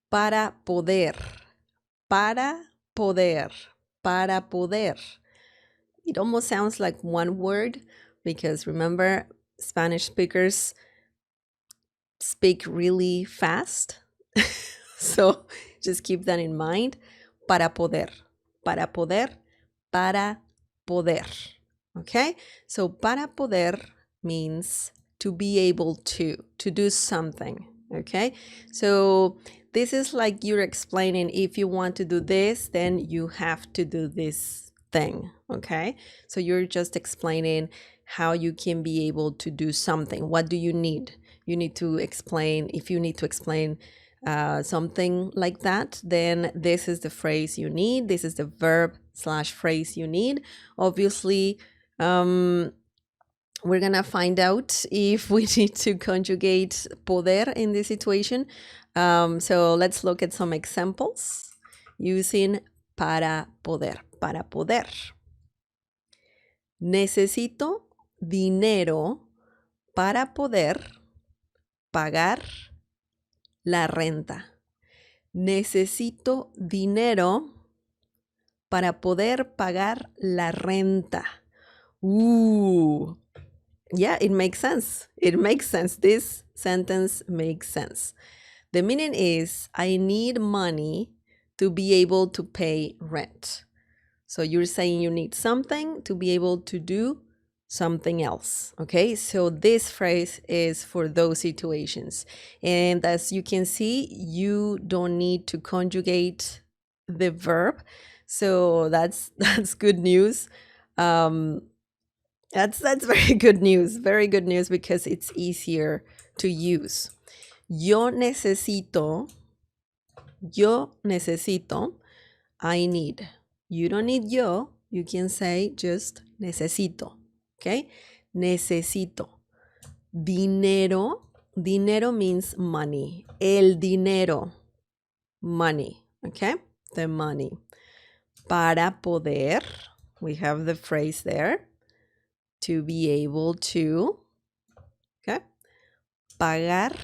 Para poder. Para poder. Para poder. It almost sounds like one word because remember, Spanish speakers speak really fast. So just keep that in mind. Para poder. Para poder. Para poder. Okay? So para poder means to be able to do something. Okay? So this is like you're explaining if you want to do this, then you have to do this thing. Okay? So you're just explaining how you can be able to do something. What do you need? You need to explain, if you need to explain something like that, then this is the phrase you need. This is the verb / phrase you need. Obviously, we're gonna find out if we need to conjugate poder in this situation. So let's look at some examples using para poder. Para poder. Necesito dinero para poder pagar la renta. Necesito dinero para poder pagar la renta. Yeah, it makes sense. It makes sense. This sentence makes sense. The meaning is, I need money to be able to pay rent. So you're saying you need something to be able to do something else. Okay, so this phrase is for those situations. And as you can see, you don't need to conjugate the verb. So that's good news. That's very good news. Very good news because it's easier to use. Yo necesito, I need. You don't need yo, you can say just necesito. Okay? Necesito. Dinero. Dinero means money. El dinero. Money. Okay? The money. Para poder. We have the phrase there. To be able to. Okay? Pagar.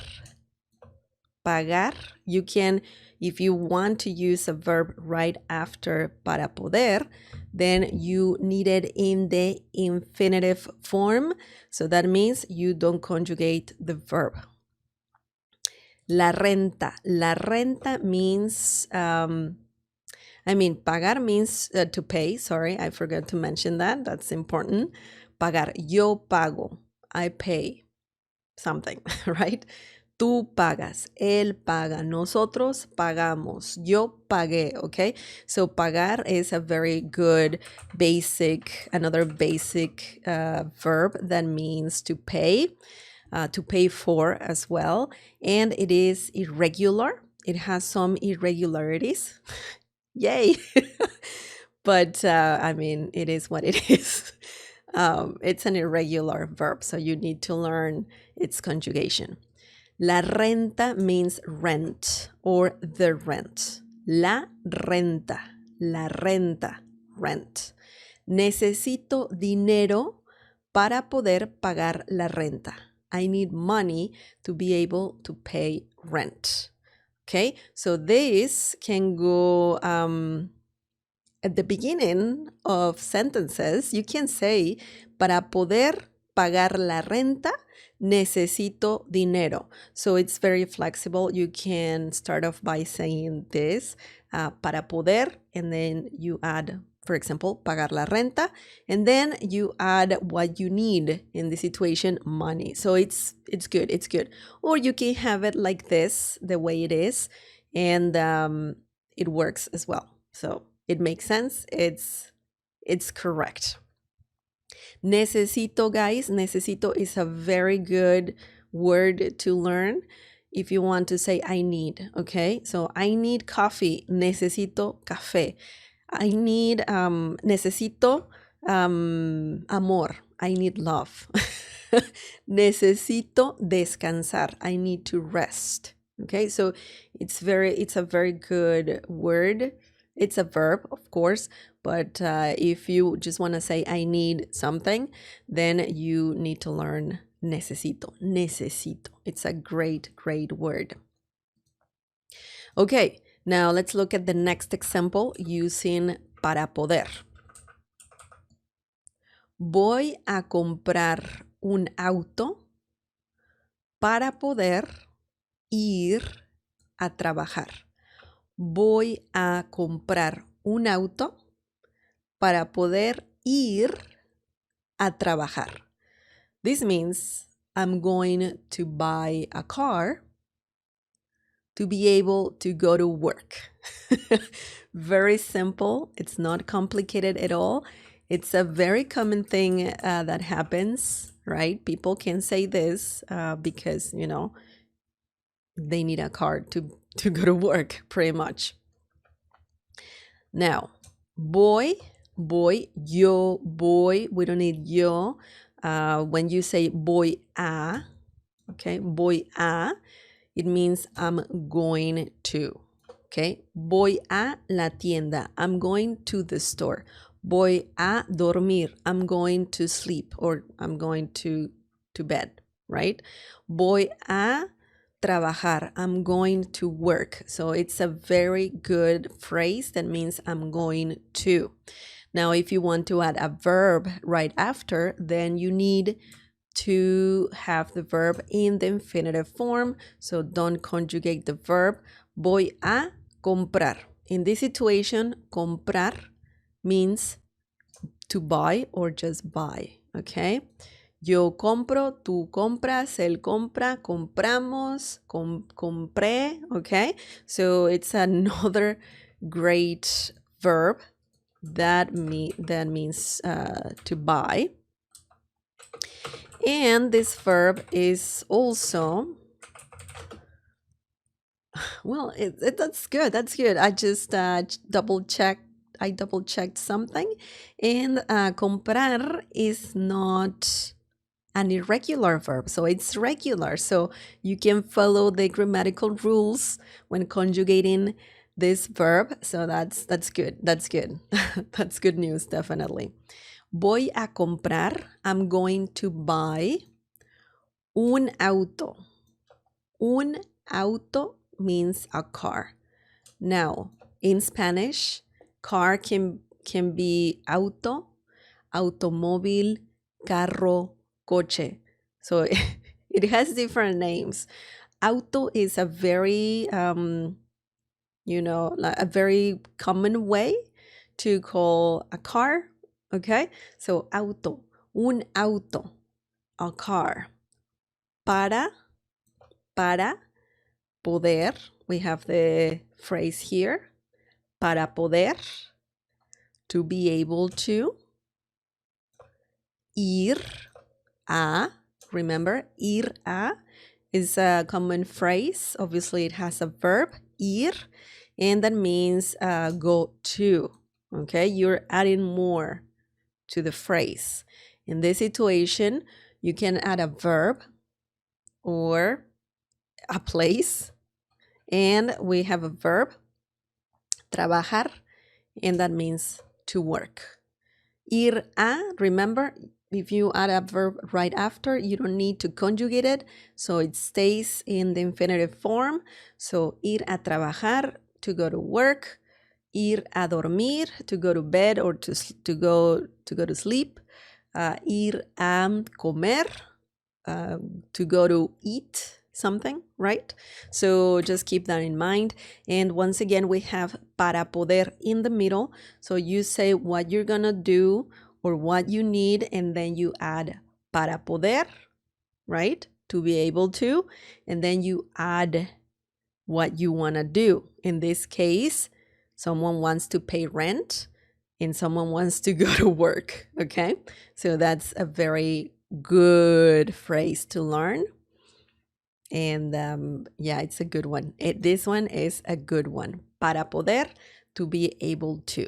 Pagar. You can, if you want to use a verb right after para poder, then you need it in the infinitive form. So that means you don't conjugate the verb. La renta. La renta means, pagar means to pay. Sorry, I forgot to mention that. That's important. Pagar. Yo pago. I pay something, right? Tú pagas, él paga, nosotros pagamos, yo pagué, okay? So pagar is a very good another basic verb that means to pay for as well. And it is irregular. It has some irregularities. Yay! But it is what it is. It's an irregular verb, so you need to learn its conjugation. La renta means rent or the rent. La renta, rent. Necesito dinero para poder pagar la renta. I need money to be able to pay rent. Okay, so this can go at the beginning of sentences. You can say, para poder pagar la renta, necesito dinero. So it's very flexible. You can start off by saying this, para poder, and then you add, for example, pagar la renta, and then you add what you need in the situation, money. So it's good. It's good. Or you can have it like this, the way it is, and it works as well. So it makes sense. It's correct. Necesito, guys. Necesito is a very good word to learn if you want to say I need, okay? So I need coffee. Necesito café. I need, necesito amor. I need love. Necesito descansar. I need to rest. Okay, so it's a very good word. It's a verb, of course, but if you just want to say I need something, then you need to learn necesito. Necesito. It's a great, great word. Okay, now let's look at the next example using para poder. Voy a comprar un auto para poder ir a trabajar. Voy a comprar un auto para poder ir a trabajar. This means I'm going to buy a car to be able to go to work. Very simple. It's not complicated at all. It's a very common thing that happens, right? People can say this because, they need a car to go to work, pretty much. Now, voy, yo voy. We don't need yo. When you say voy a, okay, voy a, it means I'm going to, okay? Voy a la tienda. I'm going to the store. Voy a dormir. I'm going to sleep, or I'm going to bed, right? Voy a trabajar. I'm going to work. So it's a very good phrase that means I'm going to. Now, if you want to add a verb right after, then you need to have the verb in the infinitive form. So don't conjugate the verb. Voy a comprar. In this situation, comprar means to buy or just buy, okay? Yo compro, tú compras, él compra, compramos, compré, okay? So it's another great verb that means to buy. And this verb is also, well, that's good. That's good. I just double-checked something. And comprar is not an irregular verb, so it's regular. So you can follow the grammatical rules when conjugating this verb. So that's good. That's good. That's good news, definitely. Voy a comprar. I'm going to buy un auto. Un auto means a car. Now, in Spanish, car can be auto, automóvil, carro, coche. So it has different names. Auto is a very, a very common way to call a car. Okay, so auto, un auto, a car. Para poder, we have the phrase here. Para poder, to be able to. Ir a, remember, ir a is a common phrase. Obviously, it has a verb, ir, and that means go to. Okay, you're adding more to the phrase. In this situation, you can add a verb or a place, and we have a verb, trabajar, and that means to work. Ir a, remember, if you add a verb right after, you don't need to conjugate it, so it stays in the infinitive form. So ir a trabajar, to go to work. Ir a dormir, to go to bed or to go to sleep. Ir a comer, to go to eat something, right? So just keep that in mind. And once again, we have para poder in the middle. So you say what you're gonna do or what you need, and then you add para poder, right? To be able to, and then you add what you wanna do. In this case, someone wants to pay rent and someone wants to go to work, okay? So that's a very good phrase to learn. And yeah, it's a good one. This one is a good one. Para poder, to be able to.